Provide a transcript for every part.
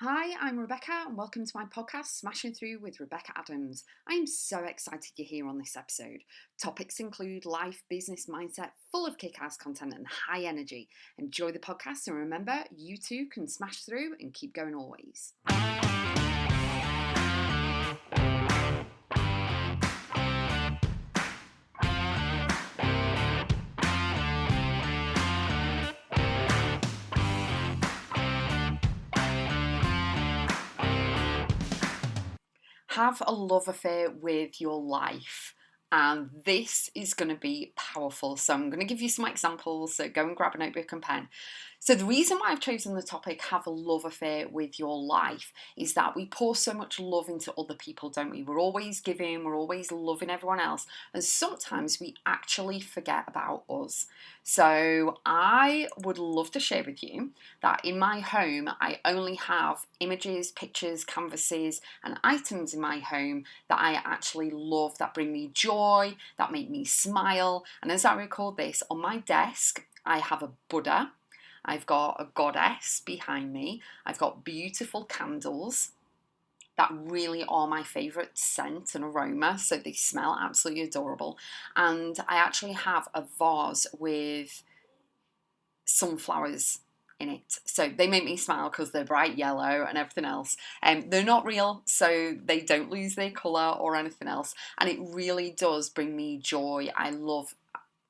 Hi, I'm Rebecca, and welcome to my podcast, Smashing Through with Rebecca Adams. I am so excited you're here on this episode. Topics include life, business, mindset, full of kick ass content and high energy. Enjoy the podcast, and remember, you too can smash through and keep going always. Have a love affair with your life. And this is going to be powerful. So, I'm going to give you some examples. So, go and grab a notebook and pen. So, the reason why I've chosen the topic, have a love affair with your life, is that we pour so much love into other people, don't we? We're always giving, we're always loving everyone else. And sometimes we actually forget about us. So, I would love to share with you that in my home, I only have images, pictures, canvases, and items in my home that I actually love, that bring me joy, that make me smile. And as I record this, on my desk, I have a Buddha, I've got a goddess behind me, I've got beautiful candles that really are my favourite scent and aroma, so they smell absolutely adorable. And I actually have a vase with sunflowers in it. So they make me smile because they're bright yellow and everything else. They're not real, so they don't lose their colour or anything else. And it really does bring me joy. I love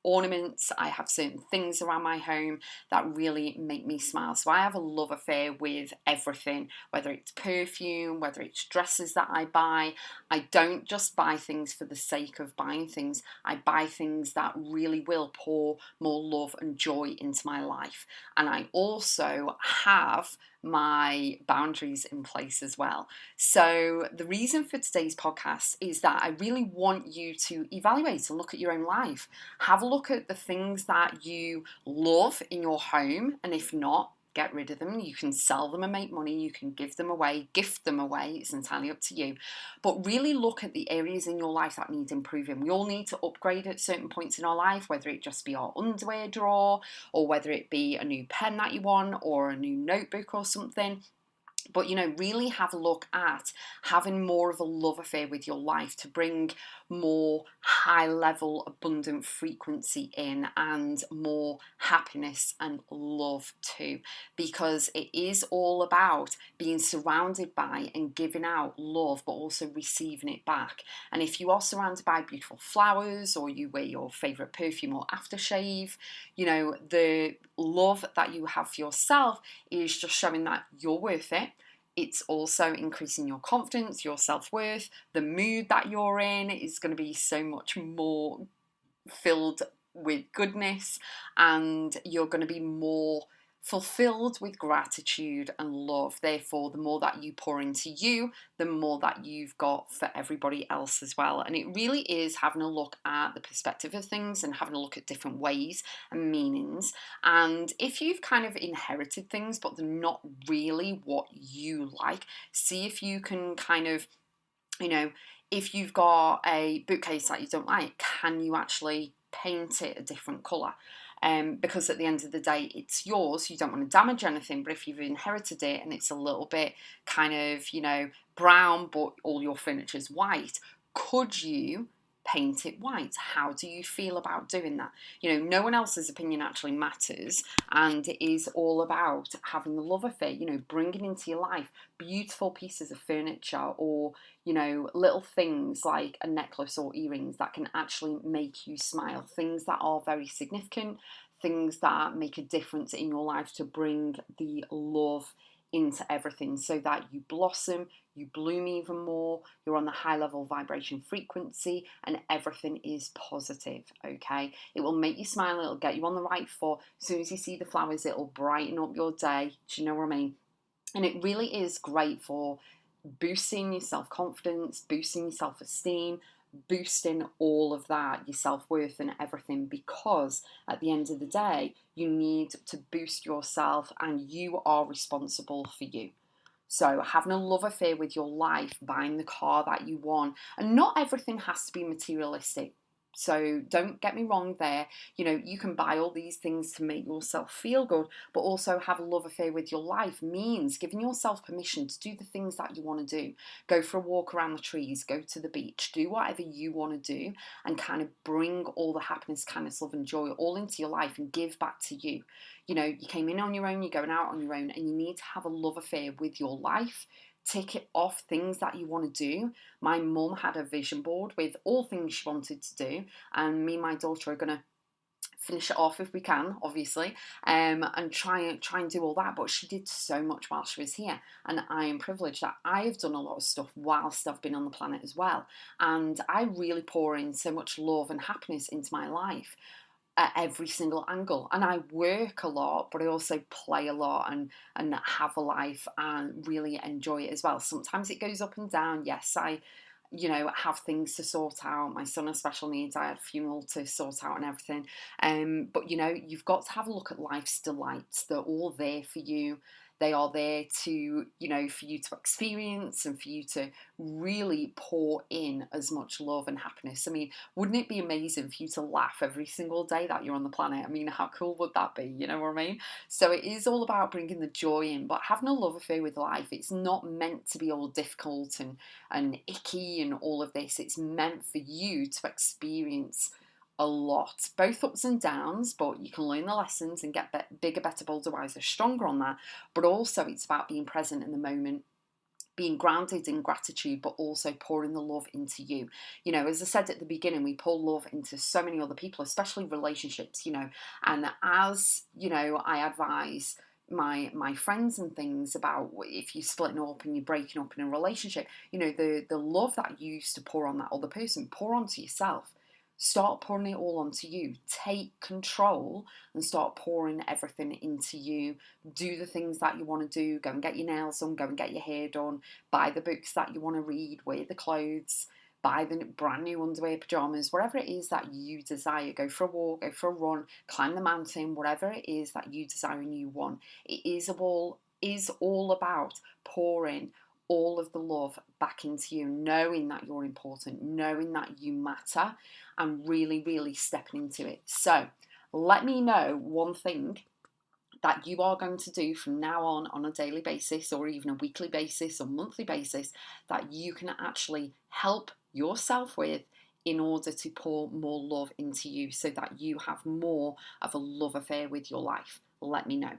ornaments. I have certain things around my home that really make me smile. So I have a love affair with everything, whether it's perfume, whether it's dresses that I buy. I don't just buy things for the sake of buying things. I buy things that really will pour more love and joy into my life. And I also have my boundaries in place as well. So, the reason for today's podcast is that I really want you to evaluate and look at your own life. Have a look at the things that you love in your home, and if not, get rid of them. You can sell them and make money, you can give them away, gift them away, it's entirely up to you. But really look at the areas in your life that need improving. We all need to upgrade at certain points in our life, whether it just be our underwear drawer, or whether it be a new pen that you want, or a new notebook or something. But, really have a look at having more of a love affair with your life to bring more high level, abundant frequency in and more happiness and love too. Because it is all about being surrounded by and giving out love, but also receiving it back. And if you are surrounded by beautiful flowers, or you wear your favourite perfume or aftershave, the love that you have for yourself is just showing that you're worth it. It's also increasing your confidence, your self-worth. The mood that you're in is going to be so much more filled with goodness, and you're going to be more fulfilled with gratitude and love. Therefore, the more that you pour into you, the more that you've got for everybody else as well. And it really is having a look at the perspective of things and having a look at different ways and meanings. And if you've kind of inherited things but they're not really what you like, see if you can kind of, if you've got a bookcase that you don't like, can you actually paint it a different colour? Because at the end of the day, it's yours. You don't want to damage anything, but if you've inherited it and it's a little bit kind of, brown, but all your furniture's white, could you paint it white? How do you feel about doing that? No one else's opinion actually matters, and it is all about having the love affair, bringing into your life beautiful pieces of furniture, or little things like a necklace or earrings that can actually make you smile, things that are very significant, things that make a difference in your life to bring the love into everything so that you blossom, you bloom even more, you're on the high level vibration frequency, and everything is positive, okay? It will make you smile, it'll get you on the right foot. As soon as you see the flowers, it'll brighten up your day. Do you know what I mean? And it really is great for boosting your self-confidence, boosting your self-esteem, boosting all of that, your self-worth and everything, because at the end of the day, you need to boost yourself and you are responsible for you. So having a love affair with your life, buying the car that you want, and not everything has to be materialistic. So don't get me wrong there. You know, you can buy all these things to make yourself feel good, but also have a love affair with your life means giving yourself permission to do the things that you want to do. Go for a walk around the trees, go to the beach, do whatever you want to do, and kind of bring all the happiness, kindness, love, and joy all into your life and give back to you. You know, you came in on your own, you're going out on your own, and you need to have a love affair with your life. Tick it off things that you want to do. My mum had a vision board with all things she wanted to do, and me and my daughter are going to finish it off if we can, obviously, and try and do all that. But she did so much while she was here, and I am privileged that I have done a lot of stuff whilst I've been on the planet as well. And I really pour in so much love and happiness into my life at every single angle. And I work a lot, but I also play a lot and have a life and really enjoy it as well. Sometimes it goes up and down. Yes, I have things to sort out. My son has special needs. I had a funeral to sort out and everything. But you've got to have a look at life's delights. They're all there for you. They are there to, for you to experience and for you to really pour in as much love and happiness. I mean, wouldn't it be amazing for you to laugh every single day that you're on the planet? I mean, how cool would that be? You know what I mean? So it is all about bringing the joy in, but having a love affair with life. It's not meant to be all difficult and icky and all of this. It's meant for you to experience a lot, both ups and downs, but you can learn the lessons and get bigger, better, bolder, wiser, stronger on that. But also it's about being present in the moment, being grounded in gratitude, but also pouring the love into you. As I said at the beginning, we pour love into so many other people, especially relationships, and as, I advise my friends and things about if you're splitting up and you're breaking up in a relationship, the love that you used to pour on that other person, pour onto yourself. Start pouring it all onto you. Take control and start pouring everything into you. Do the things that you want to do. Go and get your nails done. Go and get your hair done. Buy the books that you want to read. Wear the clothes. Buy the brand new underwear, pajamas, whatever it is that you desire. Go for a walk, go for a run, climb the mountain, whatever it is that you desire and you want. It is all about pouring all of the love back into you, knowing that you're important, knowing that you matter, and really, really stepping into it. So let me know one thing that you are going to do from now on a daily basis, or even a weekly basis or monthly basis, that you can actually help yourself with in order to pour more love into you so that you have more of a love affair with your life. Let me know.